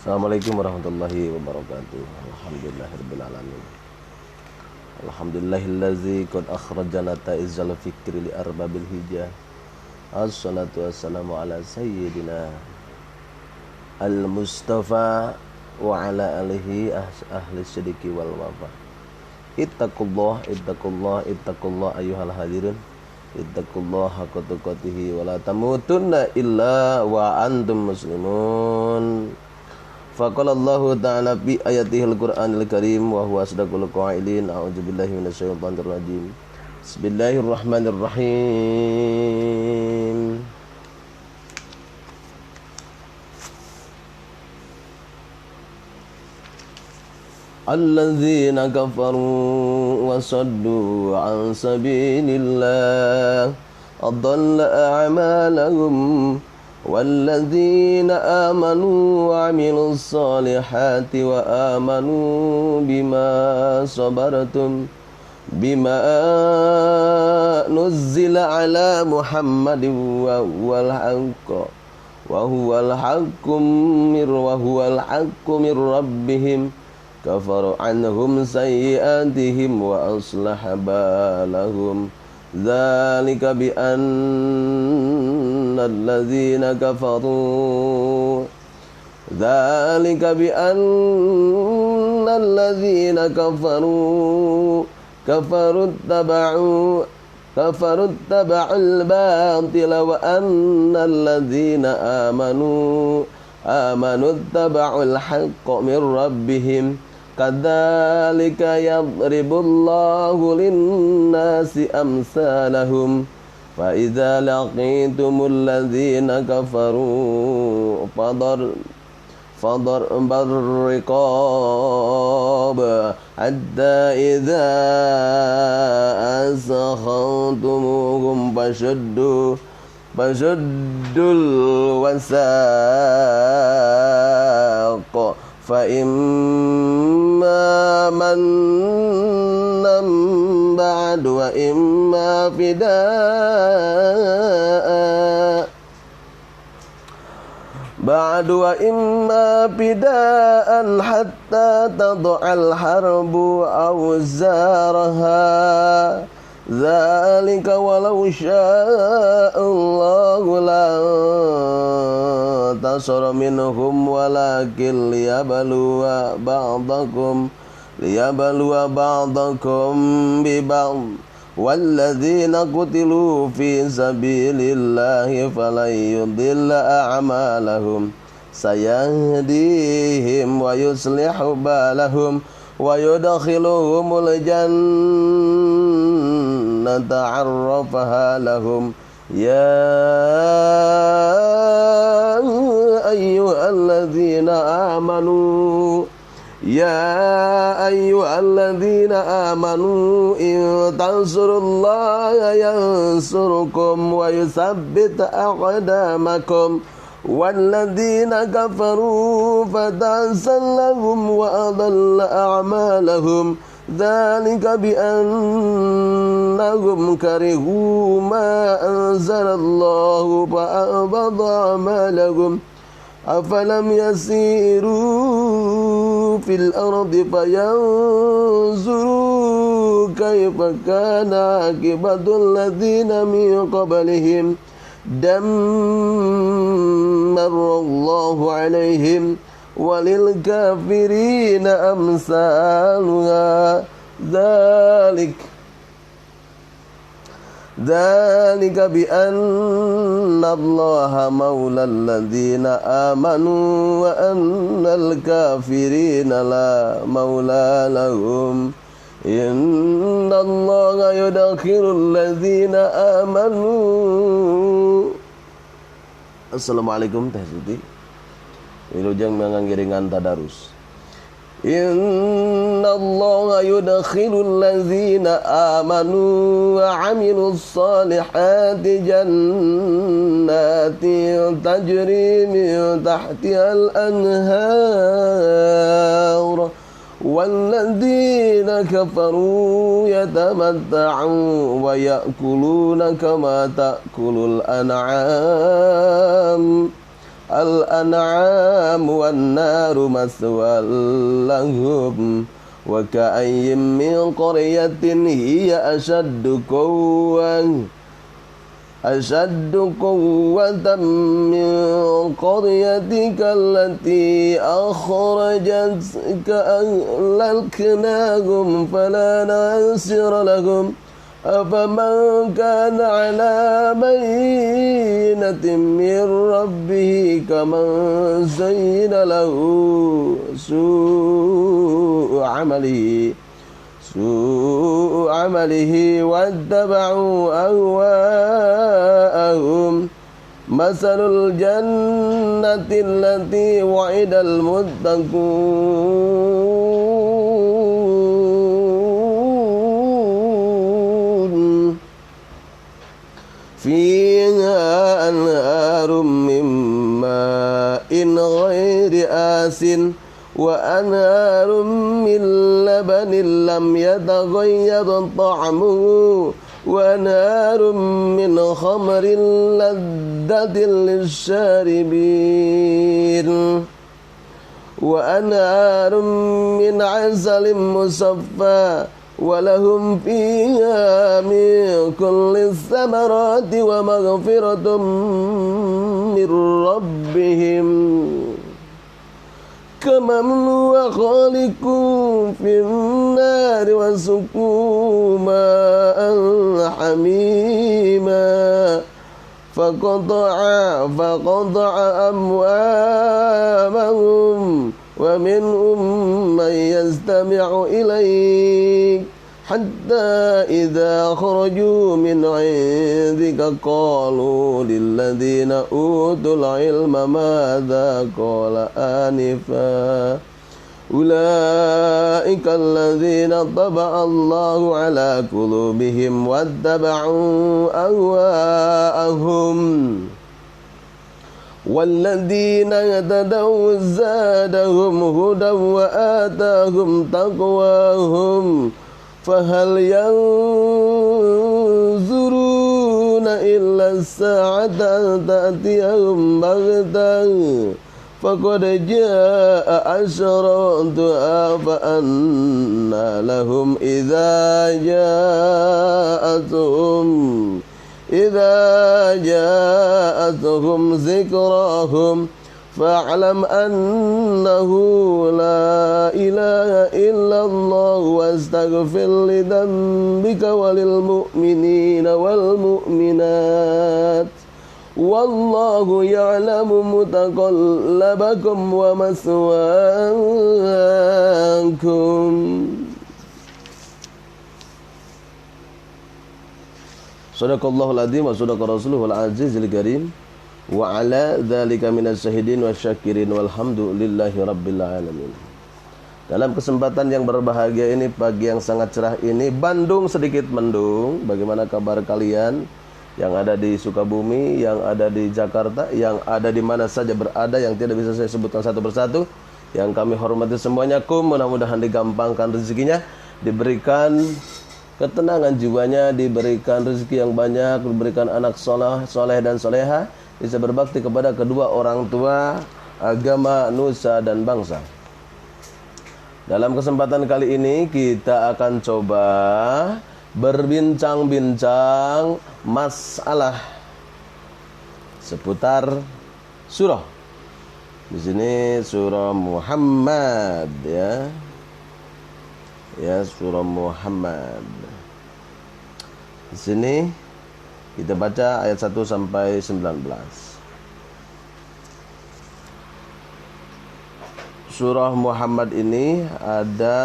Assalamualaikum warahmatullahi wabarakatuh. Alhamdulillahirabbil alamin. Alhamdulillahillazi qad akhrajana ta'izzal fikri li arbabil hijah. Assalatu wassalamu ala sayyidina al-mustafa wa ala alihi ahli sidiki wal wafa. Ittaqullah ayyuhal hadirin. Ittaqullah haqqa tuqatih wa la tamutunna illa wa antum muslimun. Faqala Allahu ta'ala fi ayatihil Qur'anil Karim wa huwa asdaqul qailin. A'udzubillahi minasyaitonir rajim. Bismillahirrahmanirrahim. Alladzina kafaru wa saddu an sabilillah adalla a'malahum والذين آمنوا وعملوا الصالحات وآمنوا بما نزل على محمد وهو الحق من ربهم كفر عنهم سيئاتهم وأصلح بالهم ذلك بأن الذين كفروا كفروا اتبعوا الباطل وأن الذين آمنوا اتبعوا الحق من ربهم كذلك يضرب الله للناس أمثالهم فإذا لقيتم الذين كفروا فضرب الرقاب حتى إذا أسخنتموهم فشدوا الوثاق فإما منا بعد وإما فداء حتى تضع الحرب أوزارها ذلك ولو شاء الله لانتصر منهم ولكن ليبلو بعضكم ببعض والذين قتلوا في سبيل الله فلن يضل أعمالهم سيهديهم ويصلح بالهم ويدخلهم الجنة عرفها لهم يا أيها الذين آمنوا إن تنصروا الله ينصركم ويثبت أقدامكم والذين كفروا فتعسا لهم وأضل أعمالهم ذلك بأنهم كرهوا ما أنزل الله فأحبط أعمالهم أفلم يسيروا في الأرض فينظروا كيف كان عاقبة الذين من قبلهم دمر الله عليهم وللكافرين أمثالها ذلك بأن الله مولى الذين آمنوا وأن الكافرين لا مولى لهم إن الله يدخل الذين آمنوا. Assalamualaikum Teh Siti. Wilujeng manganggiringan tadarus. Inna Allah yudkhilul ladzina amanu wa amilus salihati jannatin tajri min tahtihal anhar walladzina kafaru yatamatta'un wa ya'kuluna kama ta'kulul an'am al-an'am wan naru maswal lahum wa ka'ayyim min qaryatin hiya أشد قوة من قريتك التي أخرجتك أهلكناهم فلا ناصر لهم أفمن كان على بينة من ربه كمن زين له سوء عمله واتبعوا أهواءهم مثل الجنة التي وعد المتقون فيها أنهار من ماء غير آسن وأنهار من لبن لم يتغير طعمه وأنهار من خمر لذة للشاربين وأنهار من عسل مصفى ولهم فيها من كل الثمرات ومغفرة من ربهم كمن هو خالق في النار وسقوا ماء حميما فقطع أموامهم ومنهم من يستمع إليك حتى إذا خرجوا من عندك قالوا للذين أوتوا العلم ماذا قال آنفا أولئك الذين طبع الله على قلوبهم واتبعوا أهواءهم والذين اهتدوا زادهم هدى وآتاهم تقواهم فهل ينظرون إلا الساعة أن تأتيهم بغتة فقد جاء أشراطها فأنى لهم إذا جاءتهم ذكراهم فاعلم أنه لا إله إلا الله واستغفر لذنبك وللمؤمنين والمؤمنات والله يعلم متقلبكم ومثواكم. Sadaqallahul adzim wa sadaqa rasuluhul azizil karim. Wa ala dzalika minas syahidin wasyakirin walhamdulillahi rabbil alamin. Dalam kesempatan yang berbahagia ini, pagi yang sangat cerah ini, Bandung sedikit mendung. Bagaimana kabar kalian yang ada di Sukabumi, yang ada di Jakarta, yang ada di mana saja berada, yang tidak bisa saya sebutkan satu persatu, yang kami hormati semuanya. Mudah-mudahan digampangkan rezekinya, diberikan ketenangan jiwanya, diberikan rezeki yang banyak, diberikan anak soleh dan soleha, bisa berbakti kepada kedua orang tua, agama, nusa, dan bangsa. Dalam kesempatan kali ini kita akan coba berbincang-bincang masalah seputar surah. Di sini surah Muhammad, ya. Ya, surah Muhammad. Di sini kita baca ayat 1 sampai 19. Surah Muhammad ini ada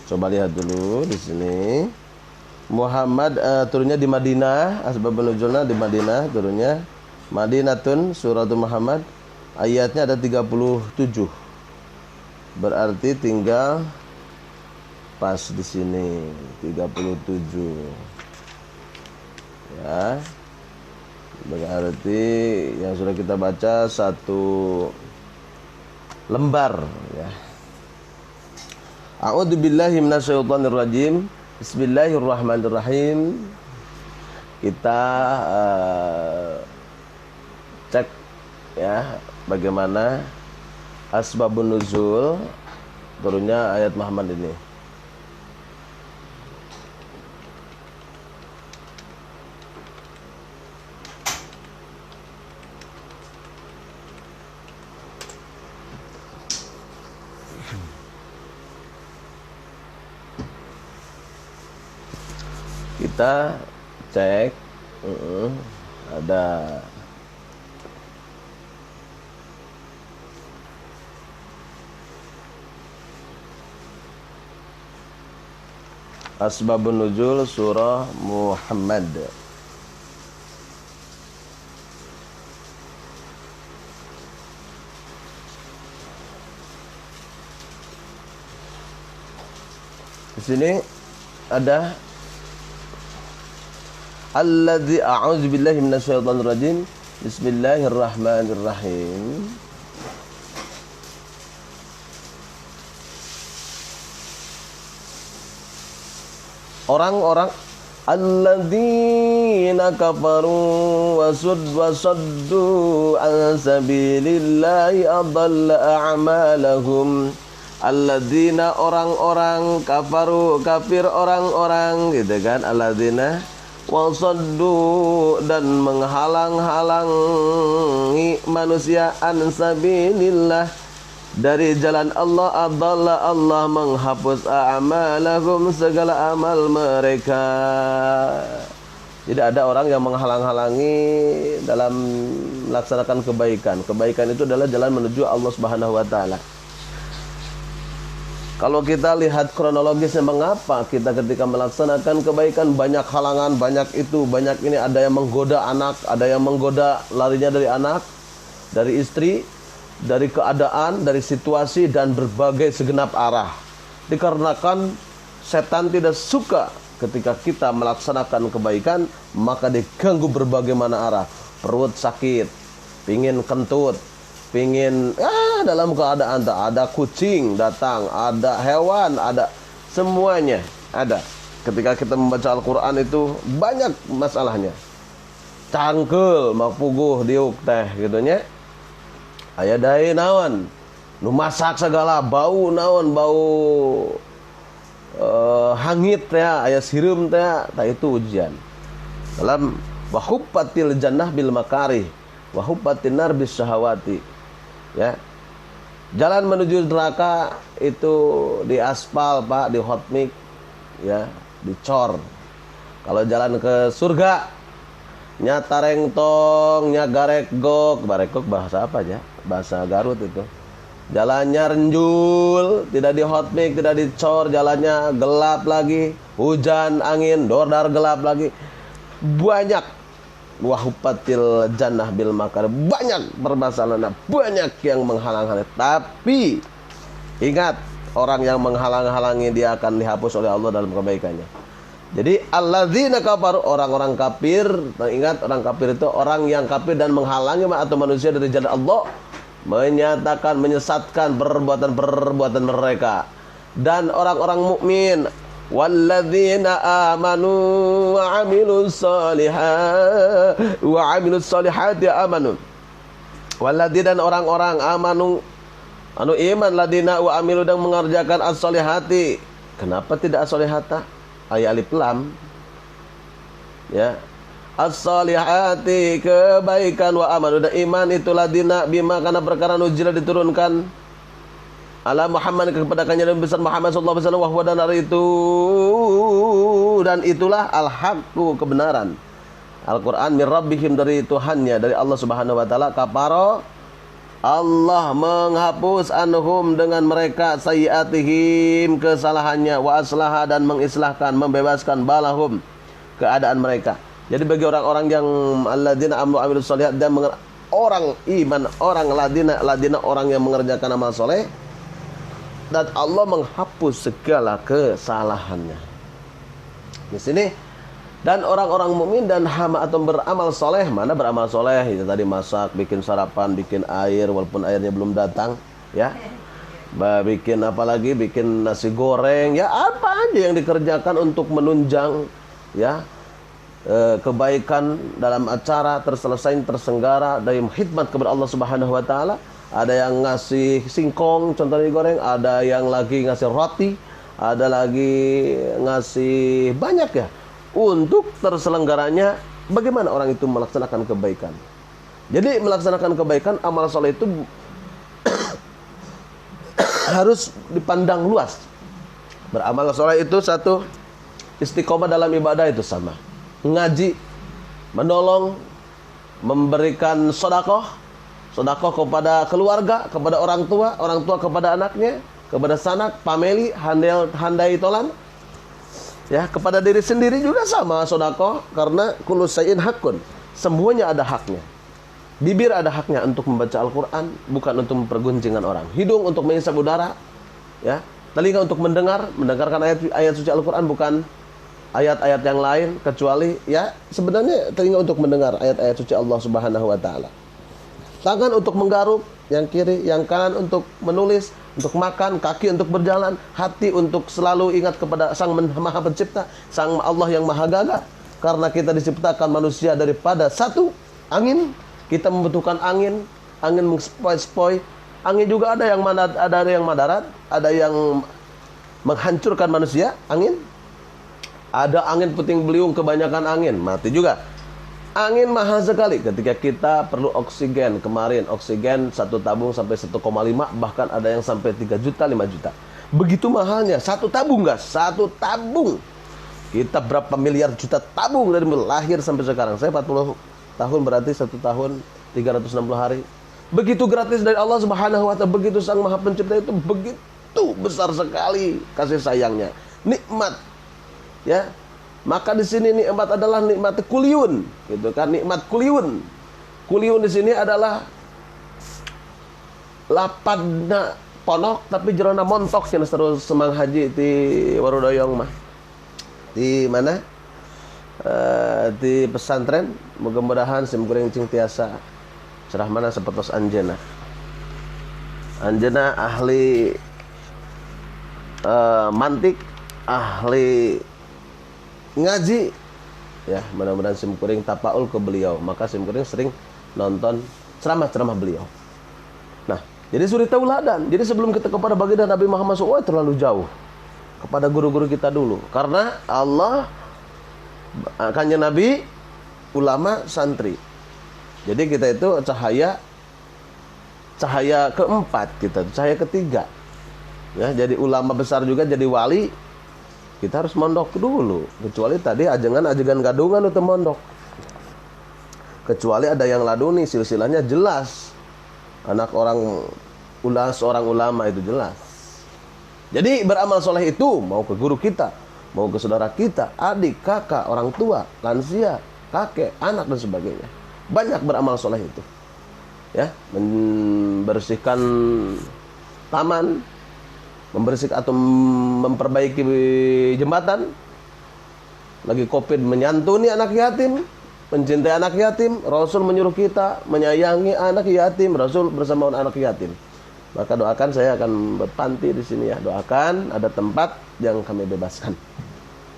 coba lihat dulu di sini. Muhammad turunnya di Madinah, asbabun nuzulnya di Madinah, turunnya Madinatun, suratul Muhammad. Ayatnya ada 37. Berarti tinggal pas di sini 37. Ya. Berarti yang sudah kita baca satu lembar, ya. A'udzubillahi minasyaitonirrajim. Bismillahirrahmanirrahim. Kita cek ya bagaimana asbabun nuzul turunnya ayat Muhammad ini. Kita cek ada asbabun nuzul surah Muhammad. Di sini ada alladzi a'udzubillahi minasyaitonirrajim. Bismillahirrahmanirrahim. Orang-orang alladzina kafaru wasaddu an sabilillahi adalla a'malahum. Alladzina orang-orang kafaru kafir orang-orang gitu kan, alladzina wasaddu dan menghalang-halangi manusia an sabilillah dari jalan Allah, adalla Allah menghapus a'malahum segala amal mereka. Jadi ada orang yang menghalang-halangi dalam melaksanakan kebaikan. Kebaikan itu adalah jalan menuju Allah Subhanahu wa taala. Kalau kita lihat kronologisnya, mengapa kita ketika melaksanakan kebaikan banyak halangan, banyak itu, banyak ini, ada yang menggoda anak, ada yang menggoda larinya dari anak, dari istri, dari keadaan, dari situasi dan berbagai segenap arah. Dikarenakan setan tidak suka ketika kita melaksanakan kebaikan, maka diganggu berbagai mana arah. Perut sakit, pingin kentut, pingin dalam keadaan tak ada kucing datang, ada hewan, ada semuanya ada. Ketika kita membaca Al-Quran itu banyak masalahnya. Cangkel mapuguh diuk teh gitunya. Aya dae naon nu masak segala bau naon bau hangit teh aya sireum teh itu ujian. Dalam wahubbatil jannah bil makarih wa hubbatin nar bis syahawati. Ya. Jalan menuju neraka itu di aspal, Pak, di hot mix, ya, dicor. Kalau jalan ke surga nya tarengtong, nya garekgok. Barekgok bahasa apa ya? Bahasa Garut itu. Jalannya renjul, tidak di hot mix, tidak dicor, jalannya gelap lagi, hujan, angin, dordar gelap lagi. Banyak wahupatil jannah bil makar, banyak permasalahan, banyak yang menghalang-halangi. Tapi ingat, orang yang menghalang-halangi dia akan dihapus oleh Allah dalam kebaikannya. Jadi alladzina kafaru, orang-orang kafir. Ingat, orang kafir itu orang yang kafir dan menghalangi atau manusia dari jalan Allah, menyatakan, menyesatkan perbuatan-perbuatan mereka. Dan orang-orang mukmin, walladzina amanu wa amilus solihati amanu. Walladzina dan orang-orang amanu anu iman, ladina wa amilu dan mengerjakan as-solihati. Kenapa tidak as-solihata? Ayat alif lam. Ya. As-solihati kebaikan, wa amanu dan iman itu ladina bima karena perkara nuzila diturunkan ala Muhammad kepada kanjeng Nabi besar Muhammad sallallahu alaihi wasallam, wahwa dan itu dan itulah al-haqqu kebenaran. Al-Qur'an min rabbihim dari Tuhannya, dari Allah Subhanahu wa taala. Kafaro Allah menghapus anhum dengan mereka sayyiatihim kesalahannya, wa aslaha dan mengislahkan, membebaskan balahum keadaan mereka. Jadi bagi orang-orang yang alladzina amanu amilus sholihat dan orang iman, orang ladina orang yang mengerjakan amal soleh, dan Allah menghapus segala kesalahannya. Di sini, dan orang-orang mukmin dan hamba atau beramal soleh. Mana beramal soleh? Itu tadi masak, bikin sarapan, bikin air walaupun airnya belum datang, ya. bikin apalagi bikin nasi goreng, ya apa aja yang dikerjakan untuk menunjang ya kebaikan dalam acara tersenggara dari khidmat kepada Allah Subhanahu wa taala. Ada yang ngasih singkong contohnya digoreng, ada yang lagi ngasih roti, ada lagi ngasih banyak ya untuk terselenggaranya bagaimana orang itu melaksanakan kebaikan. Jadi melaksanakan kebaikan, amal soleh itu harus dipandang luas. Beramal soleh itu satu, istiqomah dalam ibadah itu sama. Ngaji, menolong, memberikan sodakoh kepada keluarga, kepada orang tua kepada anaknya, kepada sanak, family, handai tolan. Ya, kepada diri sendiri juga sama sodakoh, karena kullu syai'in hakun. Semuanya ada haknya. Bibir ada haknya untuk membaca Al-Quran, bukan untuk mempergunjingkan orang. Hidung untuk menghisap udara, ya. Telinga untuk mendengarkan ayat suci Al-Quran, bukan ayat-ayat yang lain, kecuali ya sebenarnya telinga untuk mendengar ayat-ayat suci Allah Subhanahu wa taala. Tangan untuk menggaruk, yang kiri, yang kanan untuk menulis, untuk makan, kaki untuk berjalan, hati untuk selalu ingat kepada Sang Maha Pencipta, Sang Allah yang Maha Gagah. Karena kita diciptakan manusia daripada satu angin, kita membutuhkan angin menspoi-spoi. Angin juga ada yang madarat, ada yang menghancurkan manusia, angin. Ada angin puting beliung, kebanyakan angin, mati juga. Angin mahal sekali ketika kita perlu oksigen. Kemarin oksigen 1 tabung sampai 1,5, bahkan ada yang sampai 3 juta, 5 juta. Begitu mahalnya, 1 tabung gas, 1 tabung. Kita berapa miliar juta tabung dari lahir sampai sekarang. Saya 40 tahun berarti 1 tahun 360 hari. Begitu gratis dari Allah Subhanahu wa taala, begitu Sang Maha Pencipta itu begitu besar sekali kasih sayangnya. Nikmat. Ya. Maka di sini nikmat adalah nikmat kuliun, gitu kan, nikmat kuliun. Kuliun di sini adalah lapadna ponok tapi jerona montok cenah terus semang haji di Warudoyong mah. Di mana? Di pesantren, mudah-mudahan simkuring cing tiasa cerah mana sepertos anjeuna ahli mantik, ahli ngaji ya, mudah-mudahan simkuring tapaul ke beliau, maka simkuring sering nonton ceramah-ceramah beliau. Nah, jadi suri tauladan. Jadi sebelum kita kepada baginda Nabi Muhammad SAW terlalu jauh kepada guru-guru kita dulu, karena Allah kanjeng Nabi, ulama, santri. Jadi kita itu cahaya keempat, kita cahaya ketiga. Ya, jadi ulama besar juga, jadi wali, kita harus mondok dulu. Kecuali tadi ajengan gadungan itu mondok. Kecuali ada yang laduni, silsilahnya jelas. Anak seorang ulama itu jelas. Jadi beramal soleh itu mau ke guru kita, mau ke saudara kita, adik, kakak, orang tua, lansia, kakek, anak dan sebagainya. Banyak beramal soleh itu. Ya, membersihkan taman, membersihkan atau memperbaiki jembatan. Lagi Covid, menyantuni anak yatim, mencintai anak yatim. Rasul menyuruh kita menyayangi anak yatim, Rasul bersama anak yatim. Maka doakan, saya akan berpanti di sini ya. Doakan ada tempat yang kami bebaskan.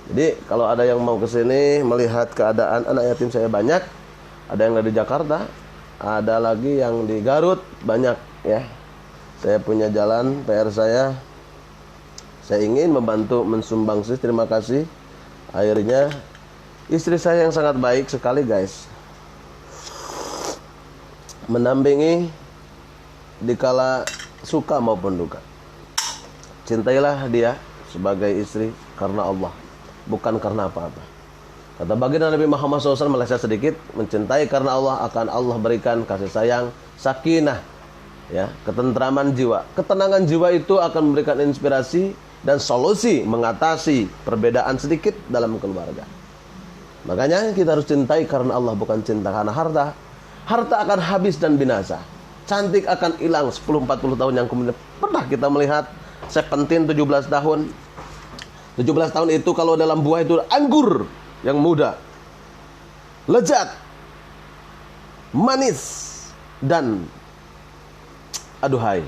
Jadi kalau ada yang mau ke sini melihat keadaan anak yatim, saya banyak. Ada yang dari Jakarta, ada lagi yang di Garut, banyak ya. Saya punya jalan, PR saya ingin membantu mensumbangsi. Terima kasih. Akhirnya istri saya yang sangat baik sekali guys, mendampingi dikala suka maupun duka. Cintailah dia sebagai istri karena Allah, bukan karena apa-apa. Kata baginda Nabi Muhammad SAW, meleset sedikit, mencintai karena Allah akan Allah berikan kasih sayang, sakinah, ya, ketentraman jiwa. Ketenangan jiwa itu akan memberikan inspirasi dan solusi mengatasi perbedaan sedikit dalam keluarga. Makanya kita harus cintai karena Allah, bukan cinta karena harta. Harta akan habis dan binasa. Cantik akan hilang 10-40 tahun yang kemudian. Pernah kita melihat Seventeen 17 tahun. 17 tahun itu kalau dalam buah itu anggur yang muda, lezat, manis, dan aduhai,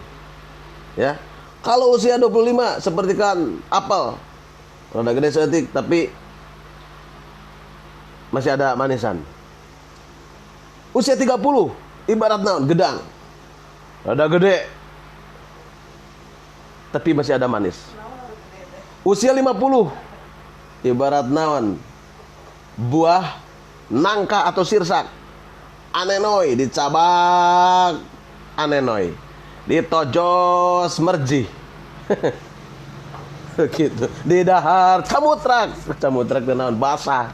ya, Kalau usia 25 seperti kan apel, rada gede setik tapi masih ada manisan. Usia 30 ibarat naon? Gedang. Rada gede tapi masih ada manis. Usia 50 ibarat naon? Buah nangka atau sirsak. Anenoy dicabak, anenoy ditojos merji. Gitu. Di dahar camutrak naon basah.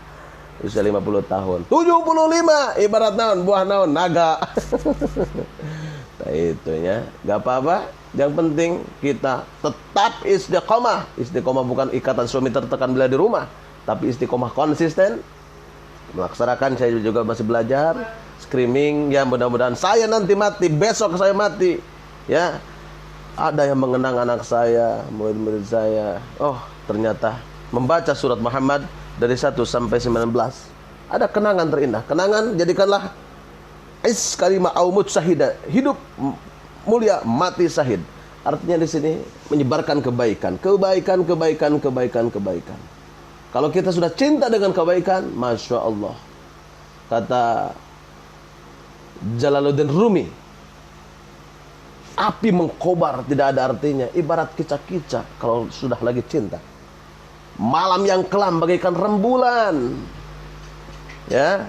Usia 50 tahun. 75 ibarat naon? Buah naon? Naga. Nah, itunya gak apa-apa. Yang penting kita tetap istiqomah. Istiqomah bukan ikatan suami tertekan bila di rumah, tapi istiqomah konsisten melaksanakan. Saya juga masih belajar screaming. Ya mudah-mudahan saya nanti mati, besok saya mati, ya ada yang mengenang anak saya, murid-murid saya. Oh ternyata membaca surat Muhammad dari 1 sampai 19 ada kenangan terindah. Kenangan jadikanlah is kalimah aumut syahida, hidup mulia mati syahid. Artinya di sini menyebarkan kebaikan. Kalau kita sudah cinta dengan kebaikan, masya Allah, kata Jalaluddin Rumi, api mengkobar tidak ada artinya, ibarat kicak-kicak kalau sudah lagi cinta. Malam yang kelam bagaikan rembulan, ya,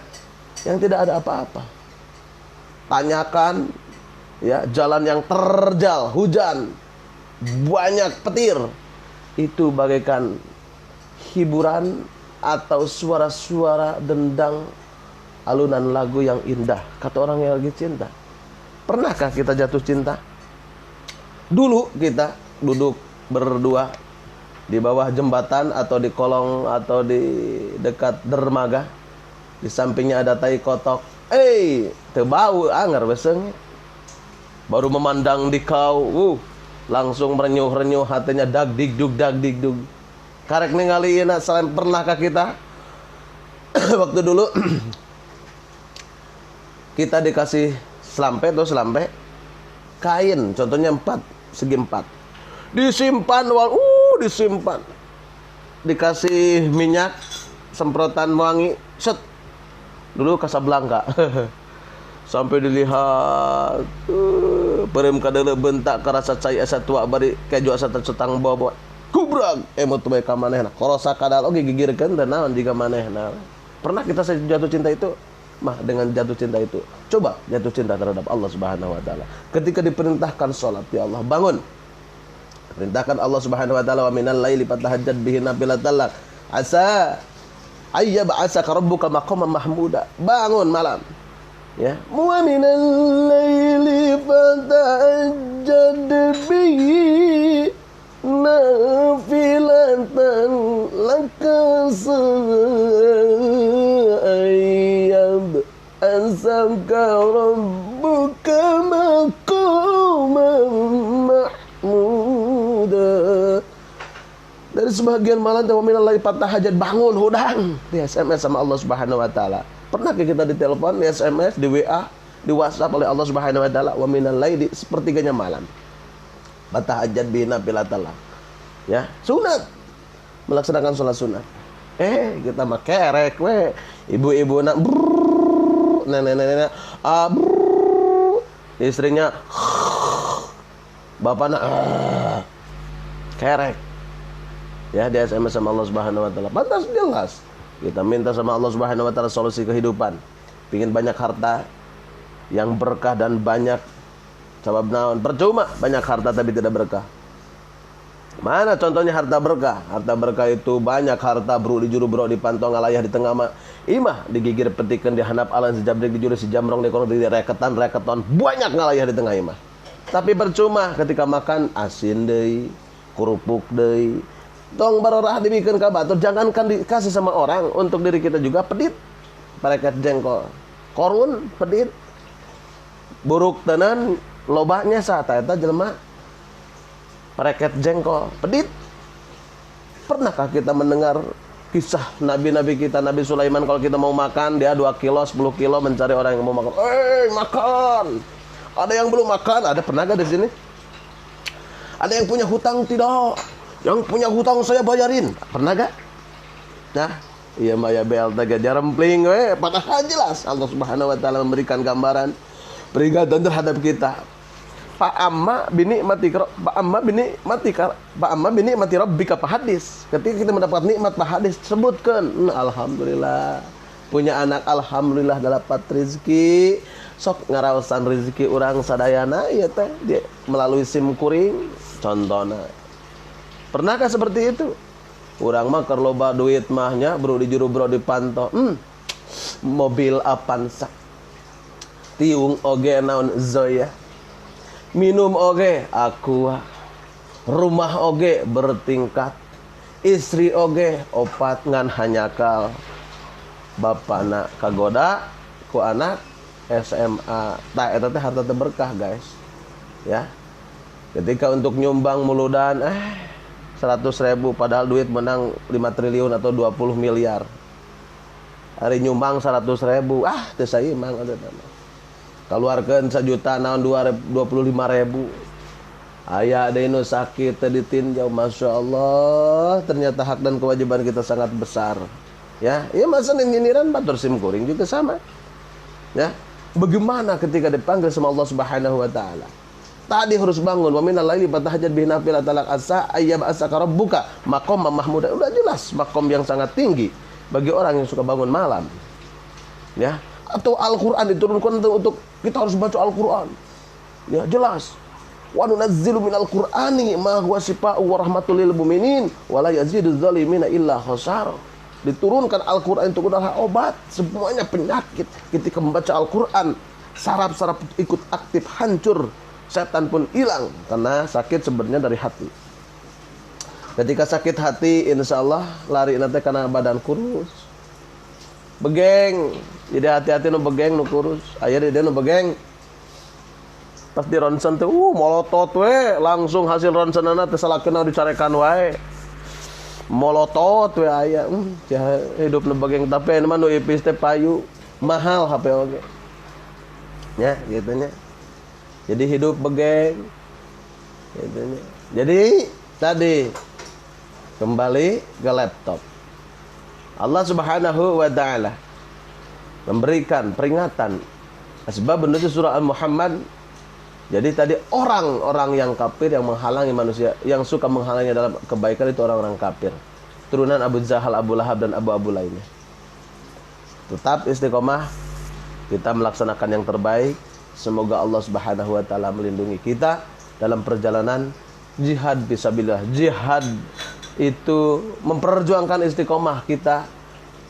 yang tidak ada apa-apa. Tanyakan, ya, jalan yang terjal, hujan, banyak petir, itu bagaikan hiburan atau suara-suara dendang, alunan lagu yang indah, kata orang yang lagi cinta. Pernahkah kita jatuh cinta? Dulu kita duduk berdua di bawah jembatan atau di kolong atau di dekat dermaga, di sampingnya ada tai kotok. Tebau anger beseng. Baru memandang di kau, langsung merenyuh-renyuh hatinya, dag digdug. Karek ningali ieu selain pernahkah kita waktu dulu kita dikasih selampe kain, contohnya 4 segi 4, disimpan disimpan, dikasih minyak semprotan wangi, set dulu Casablanca. Sampai dilihat perem kadele bentak kerasa cai asa tua bari keju asa tercetang bawa kubrag emot bae ka manehna korosa kadal oge gigirkeun teh naon jiga manehna. Pernah kita jatuh cinta itu? Dengan jatuh cinta itu, coba jatuh cinta terhadap Allah Subhanahu wa taala. Ketika diperintahkan salat, ya Allah, bangun. Perintahkan Allah Subhanahu wa taala, wa minal laili fatahajjad bihi nafilatan lak asa ayyab'asaka rabbuka maqaman mahmuda. Bangun malam. Ya, wa minal laili fatahajjad bihi nafilatan lak asaka rabbuka maqaman mahmuda. Dari sebagian malam wa minal laili fatahajjad, bangun hudang, di SMS sama Allah Subhanahu wa taala. Pernah kita ditelepon, di SMS, di WA, di WhatsApp oleh Allah Subhanahu wa taala, wa minal laili, sepertiganya malam. Fatahajjad bihi nafilatan. Ya, sunat. Melaksanakan sholat sunat. Kita mah kerek we. Ibu-ibu nak nenek-nenek istrinya bapaknya kerek. Ya, di SMS sama Allah Subhanahu wa taala. Pantas jelas. Kita minta sama Allah Subhanahu wa taala solusi kehidupan. Pingin banyak harta yang berkah dan banyak sabab naon? Percuma banyak harta tapi tidak berkah. Mana contohnya harta berkah? Harta berkah itu banyak harta bro di juru bro di pantong alayah di tengah imah digigir petikan di handap alan sejabrik di juru si jamrong di kono di reketan banyak ngalayah di tengah imah. Tapi percuma ketika makan asin deui, kerupuk deui. Tong barorah dibikin ka batur, jangankan dikasih sama orang, untuk diri kita juga pedit. Pareket jengkol. Korun pedit. Buruk tenan lobanya saata eta jelema pareket jengkol, pedit. Pernahkah kita mendengar kisah nabi-nabi kita? Nabi Sulaiman kalau kita mau makan, dia 2 kilo, 10 kilo mencari orang yang mau makan. Makan. Ada yang belum makan? Ada pernah gak di sini? Ada yang punya hutang? Tidak. Yang punya hutang saya bayarin. Pernah gak? Nah, iya Maya BLT jarempling padahal jelas Allah Subhanahu wa taala memberikan gambaran peringatan terhadap kita. Pak amma bini mati rabbika hadis. Ketika kita mendapat nikmat hadis sebutkan alhamdulillah. Punya anak alhamdulillah dapat rezeki. Sok ngaraosan rezeki orang sadayana ieu teh melalui SIM kuring contohna. Pernahkah seperti itu? Urang mah keur loba duit mahnya bro di juru bro dipantau. Mobil Avanza. Tiung oge naon Zoya. Minum oge Aqua. Rumah oge bertingkat. Istri oge opat ngan hanyakal. Bapana kagoda ku anak SMA. Tah eta teh harta teh berkah guys. Ya. Ketika untuk nyumbang muludan 100.000 padahal duit menang 5 triliun atau 20 miliar. Hari nyumbang 100.000, teu saimang ada nama. Keluarkeun 1 juta naon 25.000. Aya deui nu sakit teh ditinjau, masyaallah, ternyata hak dan kewajiban kita sangat besar. Ya, ieu masa nyinyiran batur SIM kuring juga sama. Ya. Bagaimana ketika dipanggil sama Allah Subhanahu wa taala? Tadi harus bangun wa minal laili fatahajjad bihi nafilatan lak asa ayyab asaka rabbuka maqam mahmuda. Udah jelas makom yang sangat tinggi bagi orang yang suka bangun malam. Ya, atau Al-Qur'an diturunkan untuk kita harus baca Al-Qur'an. Ya, jelas. Wa nunazzilu minal qur'ani ma huwa shifaa'un wa rahmatul lil mu'minin wa la yaziduz zalimina illa khasara. Diturunkan Al-Qur'an itu adalah obat semuanya penyakit. Ketika membaca Al-Qur'an, saraf-saraf ikut aktif hancur. Setan pun hilang karena sakit sebenarnya dari hati. Ketika sakit hati, insya Allah lari nanti karena badan kurus, begeng. Jadi hati-hati nu begeng nu kurus. Aya dia nu begeng. Pas di ronsen tuh, molotot we, langsung hasil ronsenana teh salakeuna dicarekan wae. Molotot we aya. Hidup nu begeng tapi anu mah nu ipis teh payu, mahal HP oge. Ya, gitu nya. Jadi hidup begeng. Jadi tadi kembali ke laptop. Allah Subhanahu wa taala memberikan peringatan asbab nuzul surah Al-Muhammad. Jadi tadi orang-orang yang kafir yang menghalangi manusia, yang suka menghalangi dalam kebaikan itu orang-orang kafir. Turunan Abu Jahal, Abu Lahab dan abu-abu lainnya. Tetap istiqomah, kita melaksanakan yang terbaik. Semoga Allah Subhanahu wa taala melindungi kita dalam perjalanan jihad fisabilillah. Jihad itu memperjuangkan istiqomah kita,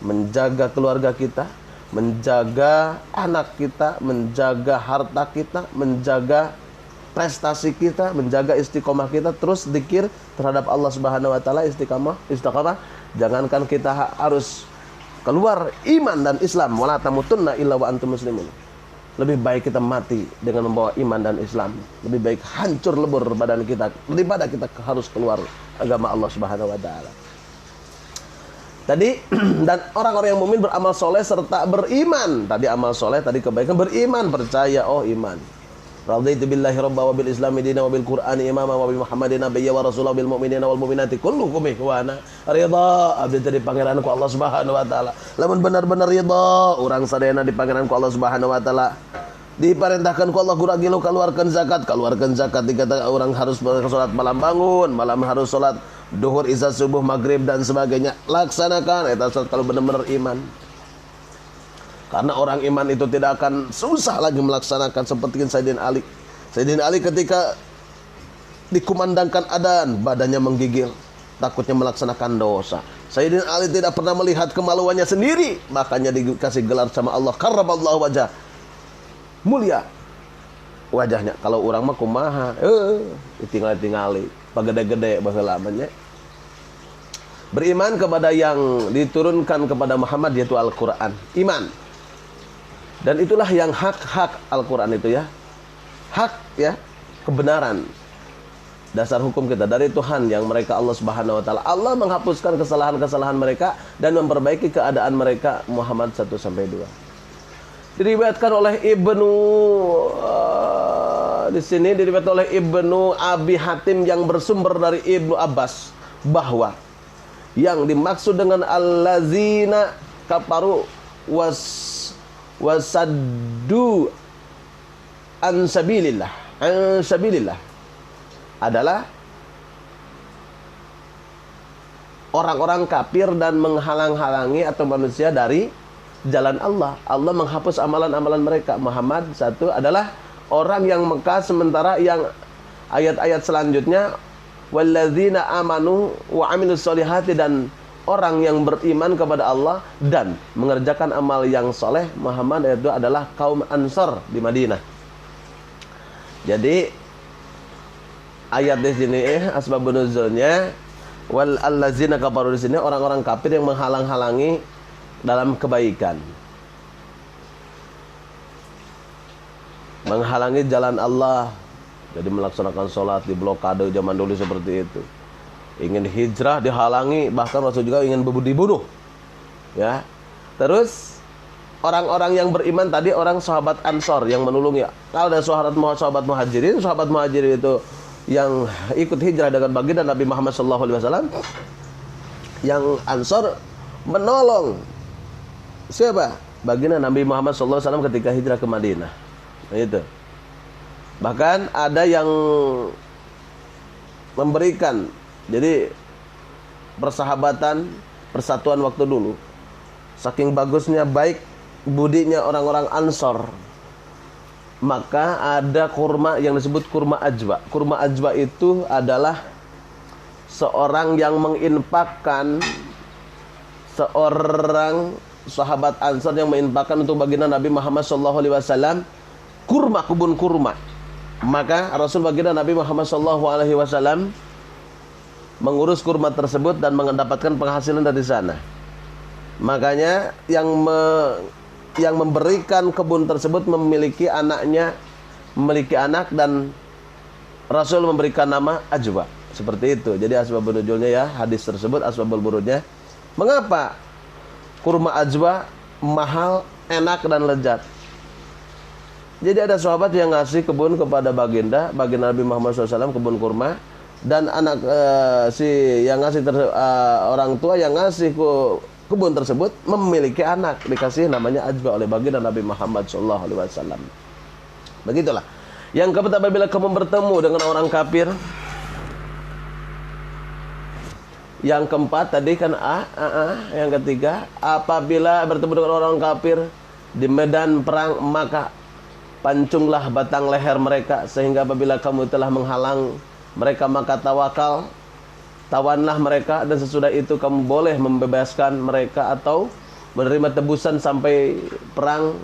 menjaga keluarga kita, menjaga anak kita, menjaga harta kita, menjaga prestasi kita, menjaga istiqomah kita, terus zikir terhadap Allah Subhanahu wa taala, istiqomah. Jangankan kita harus keluar iman dan Islam, wala tamutunna illa wa antum muslimun. Lebih baik kita mati dengan membawa iman dan Islam. Lebih baik hancur lebur badan kita daripada kita harus keluar agama Allah Subhanahu wa taala. Tadi dan orang-orang yang mukmin beramal soleh serta beriman. Tadi amal soleh, tadi kebaikan, beriman, percaya, iman. Raditu billahi rabba wa bil islami dina wa bil qur'ani imama wa bi muhammadin nabiyya wa rasulahu bil mu'minina wal mu'minati kullukum ikhwana. Ridha abdi tadi pangeran ku Allah Subhanahu wa taala. Lamun benar-benar ridha urang sadayana di pangeran ku Allah Subhanahu wa taala. Diperintahkan ku Allah guragilu keluarkan zakat dikata orang harus salat malam bangun, malam harus salat duhur, isya, subuh, maghrib dan sebagainya. Laksanakan eta kalau benar-benar iman. Karena orang iman itu tidak akan susah lagi melaksanakan seperti Sayyidina Ali. Sayyidina Ali ketika dikumandangkan adzan, badannya menggigil, takutnya melaksanakan dosa. Sayyidina Ali tidak pernah melihat kemaluannya sendiri, makanya dikasih gelar sama Allah, karramallahu wajah. Mulia wajahnya. Kalau orang mah kumaha, ditinggali, pagede-gede baheula lamanya. Beriman kepada yang diturunkan kepada Muhammad yaitu Al-Qur'an. Iman. Dan itulah yang hak-hak Al-Quran itu ya. Hak ya, kebenaran. Dasar hukum kita dari Tuhan yang mereka Allah Subhanahu wa taala. Allah menghapuskan kesalahan-kesalahan mereka dan memperbaiki keadaan mereka. Muhammad 1-2. Diriwayatkan oleh Ibnu di sini diriwayatkan oleh Ibnu Abi Hatim yang bersumber dari Ibnu Abbas bahwa yang dimaksud dengan allazina kafaru wasaddu an sabilillah adalah orang-orang kafir dan menghalang-halangi atau manusia dari jalan Allah. Allah menghapus amalan-amalan mereka. Muhammad satu adalah orang yang Mekah, sementara yang ayat-ayat selanjutnya walladzina amanu wa amilus solihati, dan orang yang beriman kepada Allah dan mengerjakan amal yang soleh. Muhammad itu adalah kaum Ansor di Madinah. Jadi ayat di sini asbabun nuzulnya wal allazina kafaru, di sini orang-orang kafir yang menghalang-halangi dalam kebaikan, menghalangi jalan Allah. Jadi melaksanakan sholat di blokade zaman dulu seperti itu. Ingin hijrah dihalangi, bahkan Rasul juga ingin dibunuh. Ya. Terus orang-orang yang beriman tadi, orang sahabat Ansor yang menolong ya. Kalau ada sahabat Muhajirin, sahabat Muhajirin itu yang ikut hijrah dengan baginda Nabi Muhammad SAW, yang Ansor menolong siapa? Baginda Nabi Muhammad SAW ketika hijrah ke Madinah. Nah, itu. Bahkan ada yang memberikan, jadi persahabatan, persatuan waktu dulu. Saking bagusnya, baik budinya orang-orang Ansor, maka ada kurma yang disebut kurma ajwa. Kurma ajwa itu adalah seorang yang menginfakkan, seorang sahabat Ansor yang menginfakkan untuk baginda Nabi Muhammad SAW kurma, kebun kurma. Maka Rasul baginda Nabi Muhammad SAW mengurus kurma tersebut dan mendapatkan penghasilan dari sana. Makanya yang memberikan kebun tersebut memiliki anak, dan Rasul memberikan nama Ajwa. Seperti itu. Jadi asbabun nuzulnya ya, hadis tersebut asbabul wurudnya. Mengapa kurma Ajwa mahal, enak dan lezat? Jadi ada sahabat yang ngasih kebun kepada baginda Nabi Muhammad SAW, kebun kurma, dan anak yang ngasih orang tua yang ngasih kebun tersebut memiliki anak, dikasih namanya Ajwa oleh baginda Nabi Muhammad SAW. Begitulah. Yang keempat, apabila kamu bertemu dengan orang kafir. Yang keempat tadi kan yang ketiga, apabila bertemu dengan orang kafir di medan perang, maka pancunglah batang leher mereka, sehingga apabila kamu telah menghalang mereka maka tawanlah mereka, dan sesudah itu kamu boleh membebaskan mereka atau menerima tebusan sampai perang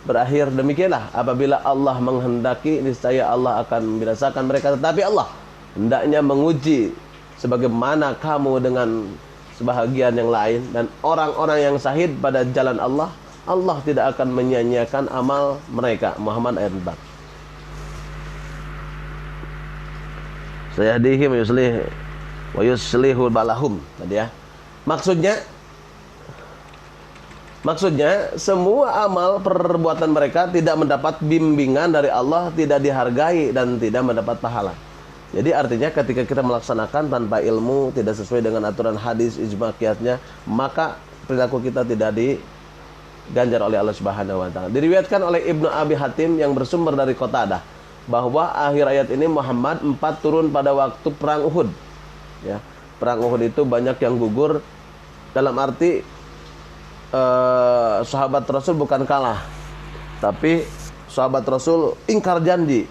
berakhir. Demikianlah apabila Allah menghendaki, niscaya Allah akan membinasakan mereka. Tetapi Allah hendaknya menguji sebagaimana kamu dengan sebahagian yang lain, dan orang-orang yang syahid pada jalan Allah, Allah tidak akan menyia-nyiakan amal mereka. Muhammad ayat 4. Sayahdihim wa yuslihu balahum tadi ya. Maksudnya semua amal perbuatan mereka tidak mendapat bimbingan dari Allah, tidak dihargai dan tidak mendapat pahala. Jadi artinya ketika kita melaksanakan tanpa ilmu, tidak sesuai dengan aturan hadis, ijma, qiyasnya, maka perilaku kita tidak diganjar oleh Allah Subhanahu wa taala. Diriwayatkan oleh Ibnu Abi Hatim yang bersumber dari Qatadah bahwa akhir ayat ini Muhammad 4 turun pada waktu perang Uhud. Ya, perang Uhud itu banyak yang gugur, dalam arti sahabat Rasul bukan kalah, tapi sahabat Rasul ingkar janji.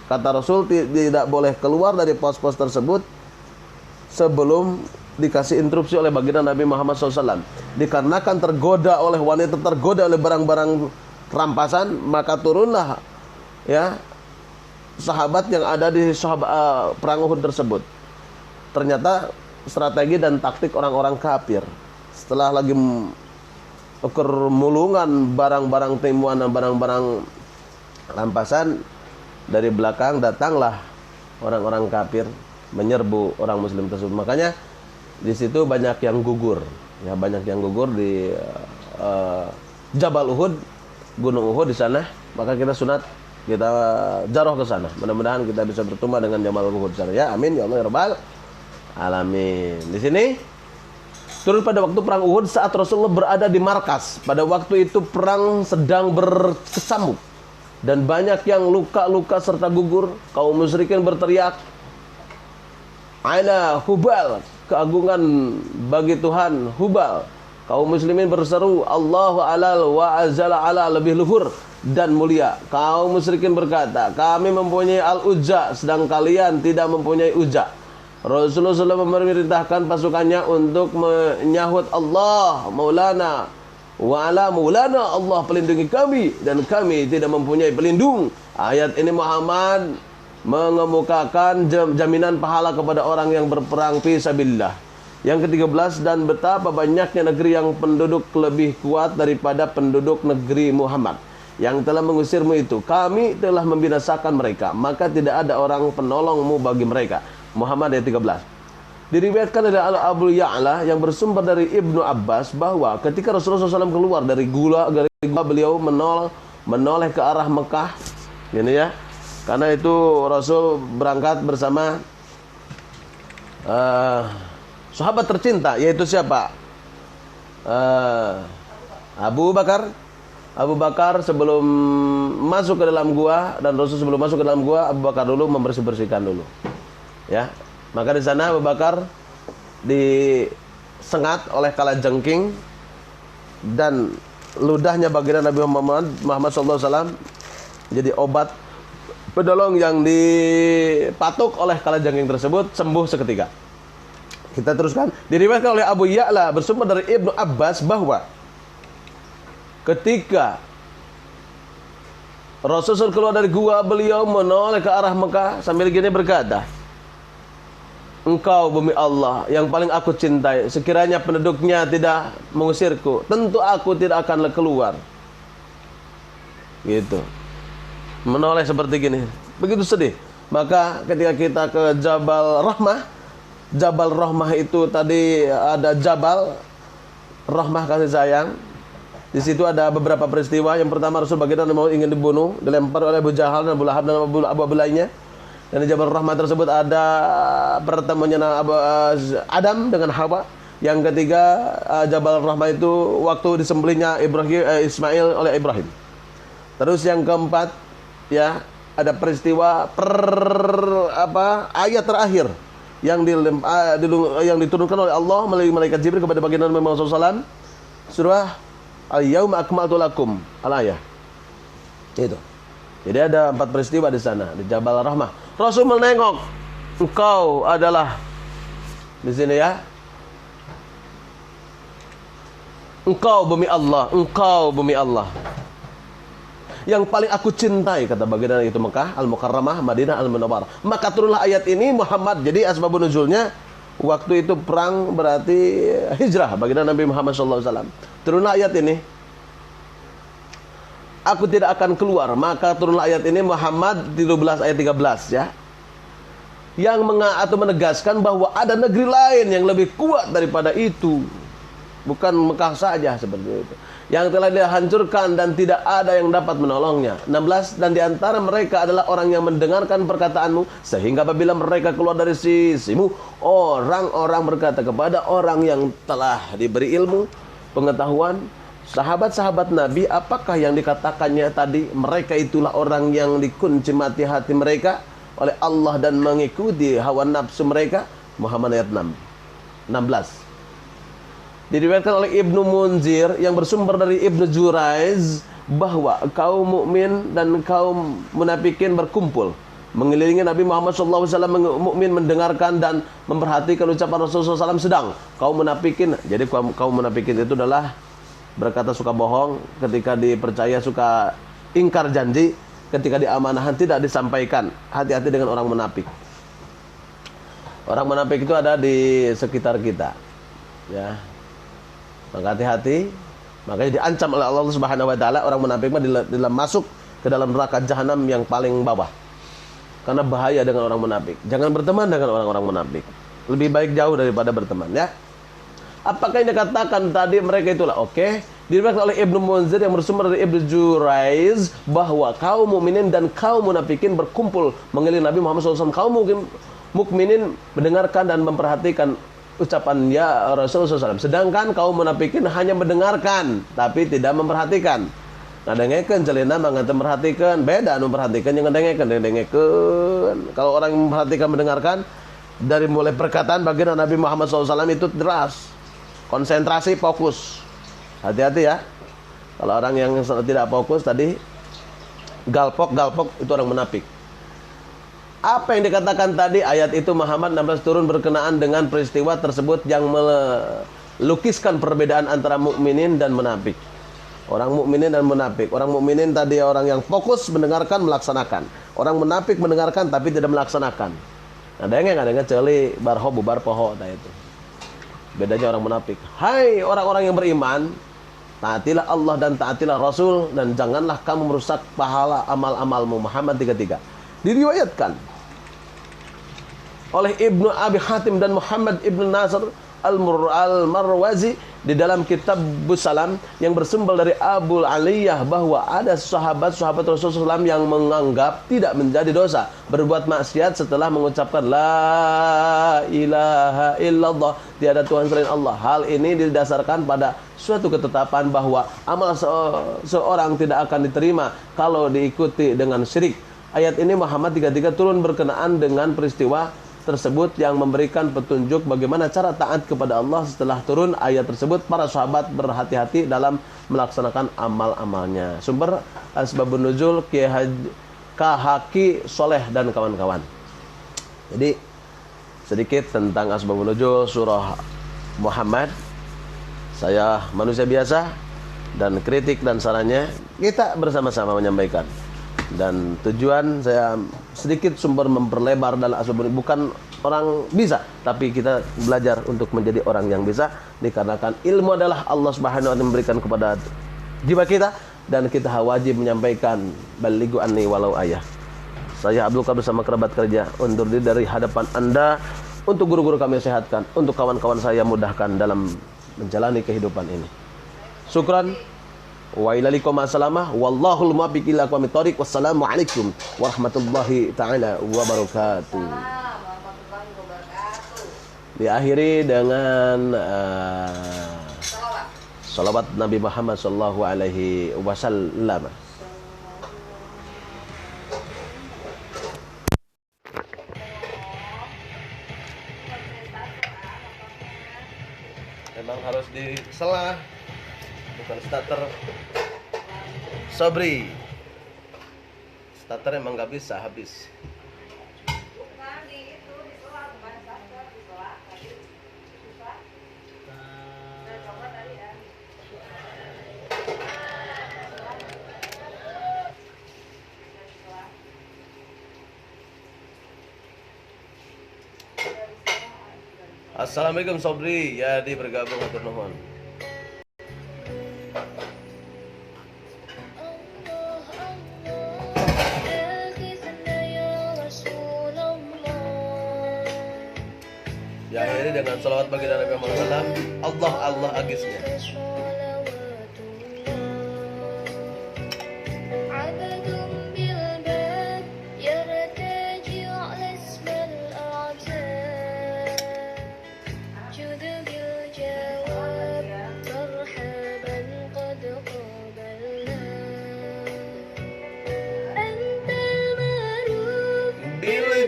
Kata Rasul tidak boleh keluar dari pos-pos tersebut sebelum dikasih instruksi oleh baginda Nabi Muhammad SAW. Dikarenakan tergoda oleh wanita, tergoda oleh barang-barang rampasan, maka turunlah ya sahabat yang ada di perang Uhud tersebut. Ternyata strategi dan taktik orang-orang kafir, setelah lagi kermulungan barang-barang timuan dan barang-barang rampasan, dari belakang datanglah orang-orang kafir menyerbu orang muslim tersebut. Makanya di situ banyak yang gugur, ya, banyak yang gugur di Jabal Uhud, Gunung Uhud di sana. Maka kita sunat kita jaroh ke sana. Mudah-mudahan kita bisa bertemu dengan Jabal Uhud sana ya. Amin ya Allah ya Rabbal alamin. Di sini turun pada waktu perang Uhud saat Rasulullah berada di markas. Pada waktu itu perang sedang berkecamuk dan banyak yang luka-luka serta gugur. Kaum musyrikin berteriak, "Ala Hubal," keagungan bagi Tuhan Hubal. Kaum muslimin berseru, "Allahu alal wa azala ala," lebih luhur dan mulia. Kaum musyrikin berkata, "Kami mempunyai Al-Uzza sedang kalian tidak mempunyai Uzza." Rasulullah SAW memerintahkan pasukannya untuk menyahut, "Allah Maulana wa ala Maulana," Allah pelindungi kami dan kami tidak mempunyai pelindung. Ayat ini Muhammad mengemukakan jaminan pahala kepada orang yang berperang fi sabilillah. Yang ke-13, dan betapa banyaknya negeri yang penduduk lebih kuat daripada penduduk negeri Muhammad yang telah mengusirmu itu. Kami telah membinasakan mereka, maka tidak ada orang penolongmu bagi mereka. Muhammad ayat 13. Diriwayatkan oleh Abu Ya'la yang bersumber dari Ibnu Abbas bahwa ketika Rasulullah SAW keluar dari gua beliau menoleh ke arah Mekah, ini ya. Karena itu Rasul berangkat bersama sahabat tercinta, yaitu siapa? Abu Bakar. Abu Bakar sebelum masuk ke dalam gua, dan Rasul sebelum masuk ke dalam gua, Abu Bakar dulu membersih-bersihkan dulu. Ya, maka di sana Abu Bakar disengat oleh kalajengking dan ludahnya baginda Nabi Muhammad SAW jadi obat penolong yang dipatuk oleh kalajengking tersebut sembuh seketika. Kita teruskan. Diriwayatkan oleh Abu Ya'la bersumber dari Ibnu Abbas bahwa ketika Rasulullah keluar dari gua, beliau menoleh ke arah Mekah sambil gini berkata, "Engkau bumi Allah yang paling aku cintai, sekiranya penduduknya tidak mengusirku, tentu aku tidak akan keluar." Gitu. Menoleh seperti gini. Begitu sedih. Maka ketika kita ke Jabal Rahmah, Jabal Rahmah itu tadi ada Jabal Rahmah kasih sayang. Di situ ada beberapa peristiwa. Yang pertama, Rasul baginda mau ingin dibunuh, dilempar oleh Abu Jahal dan Abu Lahab dan Abu lainnya. Dan di Jabal Rahmah tersebut ada pertemuannya Adam dengan Hawa. Yang ketiga, Jabal Rahmah itu waktu disembelihnya Ismail oleh Ibrahim. Terus yang keempat, ya, ada peristiwa ayat terakhir yang diturunkan oleh Allah melalui malaikat Jibril kepada baginda Nabi Muhammad SAW. Surah Al-Yauma akmaltu lakum al-ayah. Itu. Jadi ada 4 peristiwa di sana di Jabal Rahmah. Rasul menengok, engkau adalah di sini ya. Engkau bumi Allah, engkau bumi Allah yang paling aku cintai, kata baginda itu Mekah Al-Mukarramah, Madinah Al-Munawwarah. Maka turunlah ayat ini Muhammad. Jadi asbabun nuzulnya waktu itu perang berarti hijrah baginda Nabi Muhammad SAW. Turunlah ayat ini, aku tidak akan keluar. Maka turunlah ayat ini Muhammad 13 ayat 13 ya. Yang menegaskan bahwa ada negeri lain yang lebih kuat daripada itu. Bukan Mekah saja seperti itu. Yang telah dihancurkan dan tidak ada yang dapat menolongnya. 16, dan diantara mereka adalah orang yang mendengarkan perkataanmu, sehingga apabila mereka keluar dari sisimu, orang-orang berkata kepada orang yang telah diberi ilmu, pengetahuan, sahabat-sahabat Nabi, apakah yang dikatakannya tadi? Mereka itulah orang yang dikunci mati hati mereka oleh Allah dan mengikuti hawa nafsu mereka. Muhammad ayat 16. Diriwayatkan oleh Ibnu Munzir yang bersumber dari Ibnu Juraiz bahwa kaum mukmin dan kaum munafikin berkumpul mengelilingi Nabi Muhammad SAW. Mukmin mendengarkan dan memperhatikan ucapan Rasulullah SAW, sedang kaum munafikin, jadi kaum munafikin itu adalah berkata suka bohong, ketika dipercaya suka ingkar janji, ketika diamanahan tidak disampaikan. Hati-hati dengan orang munafik. Orang munafik itu ada di sekitar kita, ya. Maka hati-hati, makanya diancam oleh Allah Subhanahu wa taala orang munafik dalam masuk ke dalam neraka jahanam yang paling bawah. Karena bahaya dengan orang munafik. Jangan berteman dengan orang-orang munafik. Lebih baik jauh daripada berteman, ya. Apakah yang dikatakan tadi mereka itulah? Oke, Diriwayatkan oleh Ibnu Munzir yang bersumber dari Ibnu Juraiz bahwa kaum mukminin dan kaum munafikin berkumpul mengelilingi Nabi Muhammad SAW. Kaum mukminin mendengarkan dan memperhatikan ucapan ya Rasulullah SAW. Sedangkan kaum munafikin hanya mendengarkan tapi tidak memperhatikan. Nah, dengekeun celina mah ngeunteu memperhatikan, beda anu memperhatikan jeung dengekeun. Kalau orang yang memperhatikan mendengarkan dari mulai perkataan baginda Nabi Muhammad SAW itu deras, konsentrasi, fokus. Hati-hati ya. Kalau orang yang tidak fokus tadi galpok itu orang munafik. Apa yang dikatakan tadi ayat itu Muhammad 16 turun berkenaan dengan peristiwa tersebut yang melukiskan perbedaan antara mukminin dan munafik. Orang mukminin dan munafik. Orang mukminin tadi orang yang fokus mendengarkan melaksanakan. Orang munafik mendengarkan tapi tidak melaksanakan. Nah, ada ceuli barho bubar poho itu. Bedanya orang munafik. Hai orang-orang yang beriman, taatilah Allah dan taatilah Rasul dan janganlah kamu merusak pahala amal-amalmu. Muhammad 33. Diriwayatkan oleh Ibnu Abi Hatim dan Muhammad Ibnu Nasr Al-Marwazi di dalam kitab Busalam yang bersumber dari Abu Aliyah bahwa ada sahabat-sahabat Rasulullah SAW yang menganggap tidak menjadi dosa berbuat maksiat setelah mengucapkan La ilaha illallah, tiada Tuhan selain Allah. Hal ini didasarkan pada suatu ketetapan bahwa amal seorang tidak akan diterima kalau diikuti dengan syirik. Ayat ini Muhammad 33 turun berkenaan dengan peristiwa tersebut yang memberikan petunjuk bagaimana cara taat kepada Allah. Setelah turun ayat tersebut, para sahabat berhati-hati dalam melaksanakan amal-amalnya. Sumber Asbabun Nuzul Kahaki Soleh dan kawan-kawan. Jadi sedikit tentang Asbabun Nuzul surah Muhammad. Saya manusia biasa dan kritik dan sarannya kita bersama-sama menyampaikan. Dan tujuan saya sedikit sumber memperlebar dalam asbabun, bukan orang bisa, tapi kita belajar untuk menjadi orang yang bisa, dikarenakan ilmu adalah Allah Subhanahu wa taala memberikan kepada jiwa kita dan kita wajib menyampaikan balighu anni walau ayah. Saya Abdul Qadir bersama kerabat kerja undur diri dari hadapan Anda. Untuk guru-guru kami sehatkan, untuk kawan-kawan saya mudahkan dalam menjalani kehidupan ini. Syukran. Wa ilaikum assalamah wallahul muwaffiq ila aqwamit thoriq. Wassalamualaikum warahmatullahi taala wabarakatuh. Diakhiri dengan salawat Nabi Muhammad sallallahu alaihi wasallam. Memang harus disela, bukan starter. Sobri, starter emang gak bisa habis. Assalamualaikum Sobri, ya di bergabung atur nuhun. Diakhiri dengan salawat bagi Nabi Muhammad SAW. Allah Allah agisnya.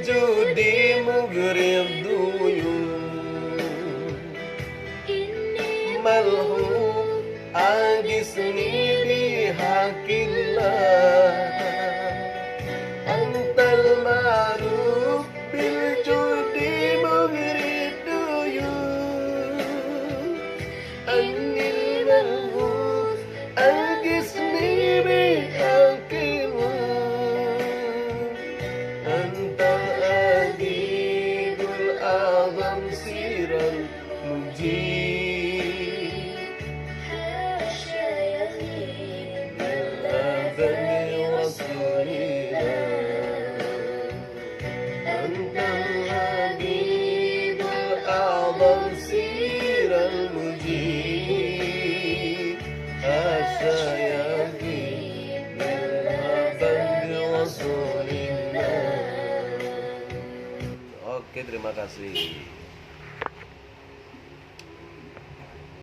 Judi mugrid duyun malhum agisni bihaqillah antal maruf bil judi mugrid duyun anil malhum agisni bihaqillah Muji kasih.